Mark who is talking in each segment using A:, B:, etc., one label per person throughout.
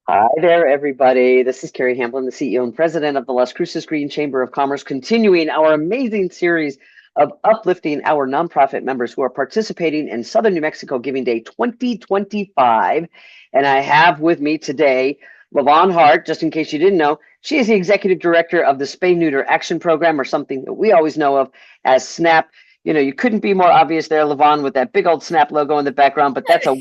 A: Hi there, everybody. This is Carrie Hamblen, the CEO and President of the Las Cruces Green Chamber of Commerce, continuing our amazing series of uplifting our nonprofit members who are participating in Southern New Mexico Giving Day 2025. And I have with me today LaVaughn Hart. Just in case you didn't know, she is the Executive Director of the Spay Neuter Action Program, or something that we always know of as SNAP. You know, you couldn't be more obvious there, LaVaughn, with that big old SNAP logo in the background, but that's a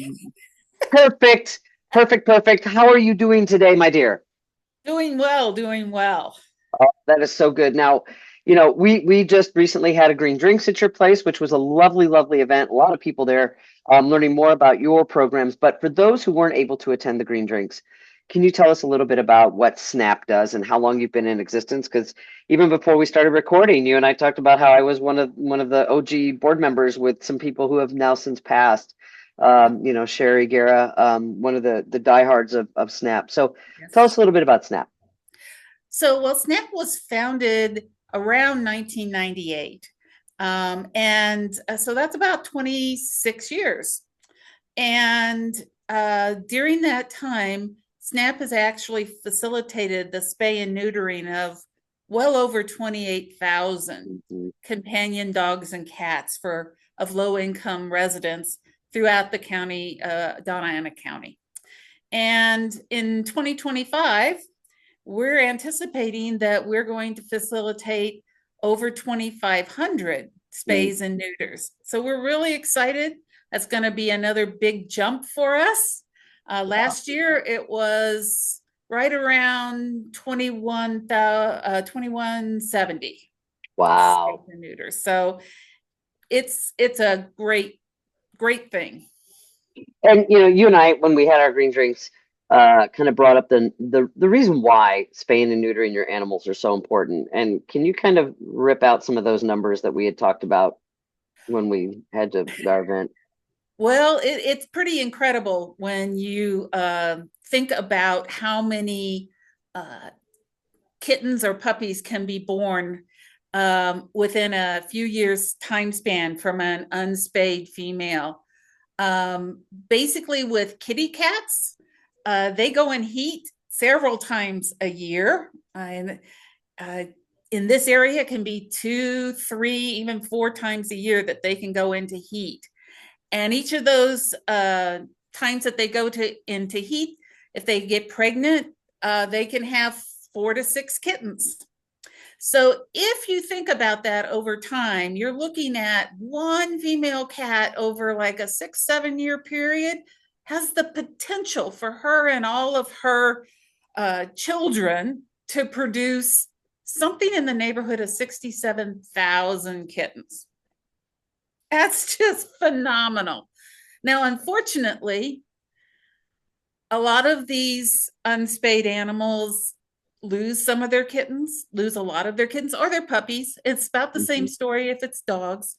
A: perfect. Perfect. How are you doing today, my dear?
B: Doing well, doing well.
A: Oh, that is so good. Now, you know, we just recently had a green drinks at your place, which was a lovely event. A lot of people there learning more about your programs. But for those who weren't able to attend the green drinks, can you tell us a little bit about what SNAP does and how long you've been in existence? Because even before we started recording, you and I talked about how I was one of the OG board members with some people who have now since passed. You know, Sherry Guerra, one of the diehards of SNAP. So tell us
B: Yes.
A: a little bit about SNAP.
B: SNAP was founded around 1998. So that's about 26 years. And during that time, SNAP has actually facilitated the spay and neutering of well over 28,000
A: Mhm.
B: companion dogs and cats of low income residents throughout the county, Doña County. And in 2025, we're anticipating that we're going to facilitate over 2,500 spays and neuters. So we're really excited. That's going to be another big jump for us. Last year, it was right around 2170 spays
A: Wow.
B: and neuters. So it's a great thing.
A: And you know, you and I, when we had our green drinks, kind of brought up the reason why spaying and neutering your animals are so important. And can you kind of rip out some of those numbers that we had talked about when we had to our event?
B: Well, it's pretty incredible when you think about how many uh, kittens or puppies can be born within a few years time span from an unspayed female. Basically, with kitty cats, they go in heat several times a year. Uh, in this area, it can be 2, 3, even 4 times a year that they can go into heat. And each of those times that they go into heat, if they get pregnant, they can have 4 to 6 kittens. So if you think about that over time, you're looking at one female cat over like a 6, 7 year period has the potential for her and all of her children to produce something in the neighborhood of 67,000 kittens. That's just phenomenal. Now, unfortunately, a lot of these unspayed animals lose some of their kittens, lose a lot of their kittens or their puppies. It's about the same
A: Mhm.
B: story if it's dogs.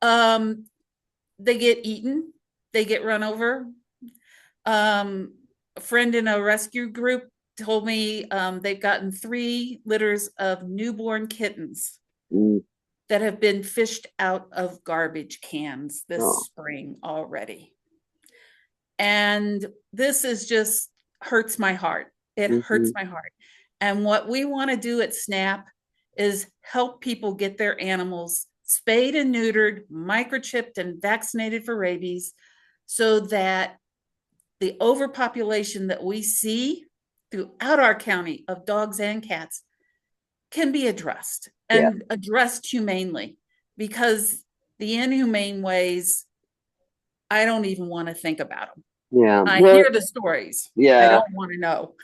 B: Um, they get eaten, they get run over. A friend in a rescue group told me they've gotten 3 litters of newborn kittens
A: Mm.
B: that have been fished out of garbage cans this
A: Oh.
B: spring already. And this is just hurts my heart. It hurts
A: Mhm.
B: my heart. And what we want to do at SNAP is help people get their animals spayed and neutered, microchipped, and vaccinated for rabies so that the overpopulation that we see throughout our county of dogs and cats can be addressed
A: Yeah.
B: and addressed humanely, because the inhumane ways, I don't even want to think about them.
A: Yeah.
B: I
A: Well,
B: hear the stories. I
A: yeah.
B: don't want to know.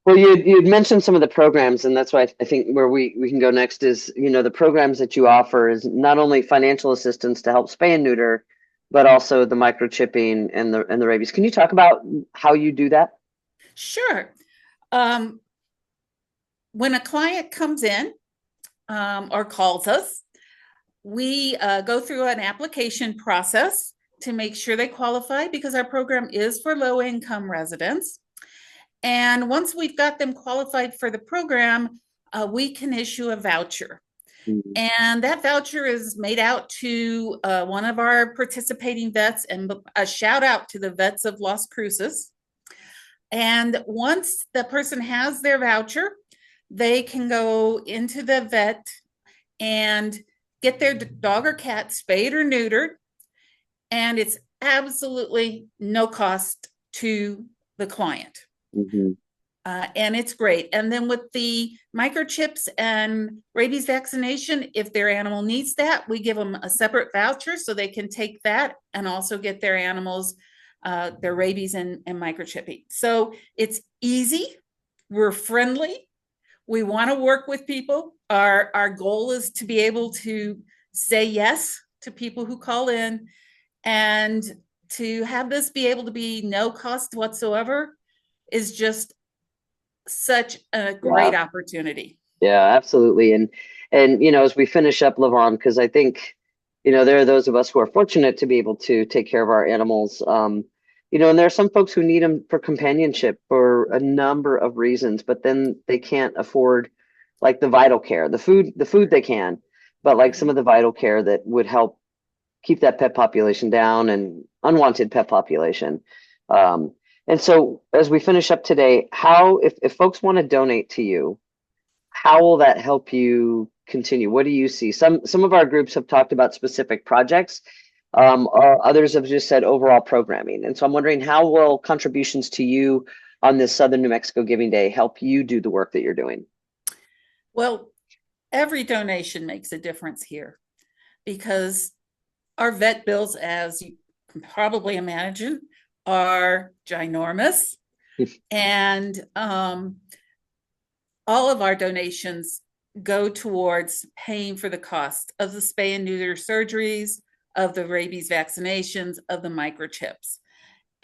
A: Well, you'd mentioned some of the programs, and that's why I think where we can go next is, you know, the programs that you offer is not only financial assistance to help spay and neuter, but also the microchipping and the rabies. Can you talk about how you do that?
B: Sure. Um, when a client comes in or calls us, we go through an application process to make sure they qualify, because our program is for low income residents. And once we've got them qualified for the program, we can issue a voucher.
A: Mm.
B: And that voucher is made out to one of our participating vets, and a shout out to the vets of Las Cruces. And once the person has their voucher, they can go into the vet and get their dog or cat spayed or neutered. And it's absolutely no cost to the client.
A: Mm-hmm.
B: And it's great. And then with the microchips and rabies vaccination, if their animal needs that, we give them a separate voucher so they can take that and also get their animals their rabies and microchipping. So it's easy. We're friendly. We want to work with people. Our goal is to be able to say yes to people who call in, and to have this be able to be no cost whatsoever is just such a great opportunity.
A: Yeah, absolutely. And as we finish up, LaVaughn, because I think, there are those of us who are fortunate to be able to take care of our animals. And there are some folks who need them for companionship for a number of reasons, but then they can't afford like the vital care, the food they can, but like some of the vital care that would help keep that pet population down and unwanted pet population. And so as we finish up today, if folks want to donate to you, how will that help you continue? What do you see? Some of our groups have talked about specific projects. Others have just said overall programming. And so I'm wondering, how will contributions to you on this Southern New Mexico Giving Day help you do the work that you're doing?
B: Well, every donation makes a difference here, because our vet bills, as you can probably imagine, are ginormous. And all of our donations go towards paying for the cost of the spay and neuter surgeries, of the rabies vaccinations, of the microchips.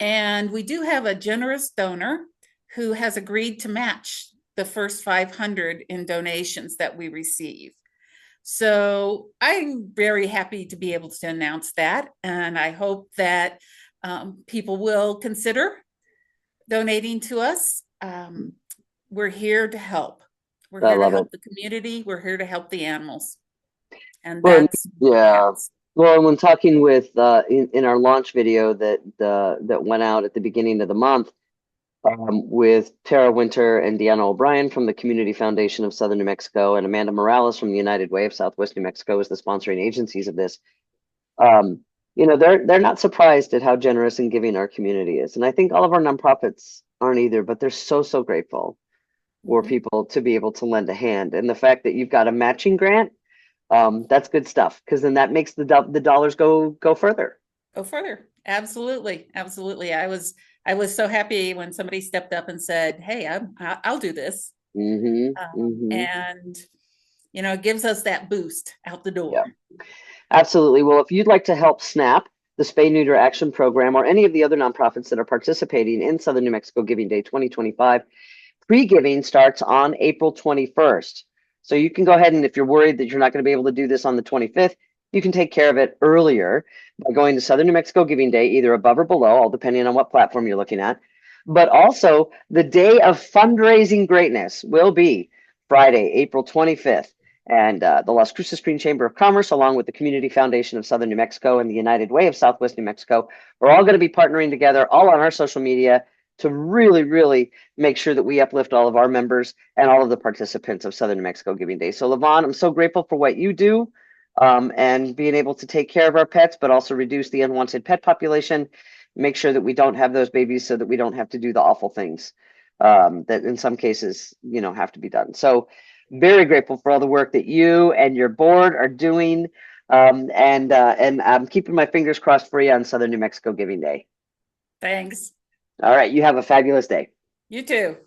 B: And we do have a generous donor who has agreed to match the first 500 in donations that we receive. So I'm very happy to be able to announce that. And I hope that people will consider donating to us. We're here to help. We're here to help the community. We're here to help the animals. And that's
A: Well, when talking with in our launch video that went out at the beginning of the month, with Tara Winter and Deanna O'Brien from the Community Foundation of Southern New Mexico, and Amanda Morales from the United Way of Southwest New Mexico as the sponsoring agencies of this. They're not surprised at how generous and giving our community is. And I think all of our nonprofits aren't either, but they're so grateful for people to be able to lend a hand. And the fact that you've got a matching grant, that's good stuff, because then that makes the dollars go further.
B: Go further. Absolutely. I was so happy when somebody stepped up and said, "Hey, I'll do this." And it gives us that boost out the door.
A: Yeah. Absolutely. Well, if you'd like to help SNAP, the Spay Neuter Action Program, or any of the other nonprofits that are participating in Southern New Mexico Giving Day 2025, pre-giving starts on April 21st. So you can go ahead, and if you're worried that you're not going to be able to do this on the 25th, you can take care of it earlier by going to Southern New Mexico Giving Day, either above or below, all depending on what platform you're looking at. But also, the day of fundraising greatness will be Friday, April 25th. And the Las Cruces Green Chamber of Commerce, along with the Community Foundation of Southern New Mexico and the United Way of Southwest New Mexico, we're all going to be partnering together, all on our social media, to really make sure that we uplift all of our members and all of the participants of Southern New Mexico Giving Day. So, LaVaughn, I'm so grateful for what you do, and being able to take care of our pets, but also reduce the unwanted pet population, make sure that we don't have those babies so that we don't have to do the awful things that in some cases, have to be done. So, very grateful for all the work that you and your board are doing, and I'm keeping my fingers crossed for you on Southern New Mexico Giving Day.
B: Thanks.
A: All right, you have a fabulous day.
B: You too.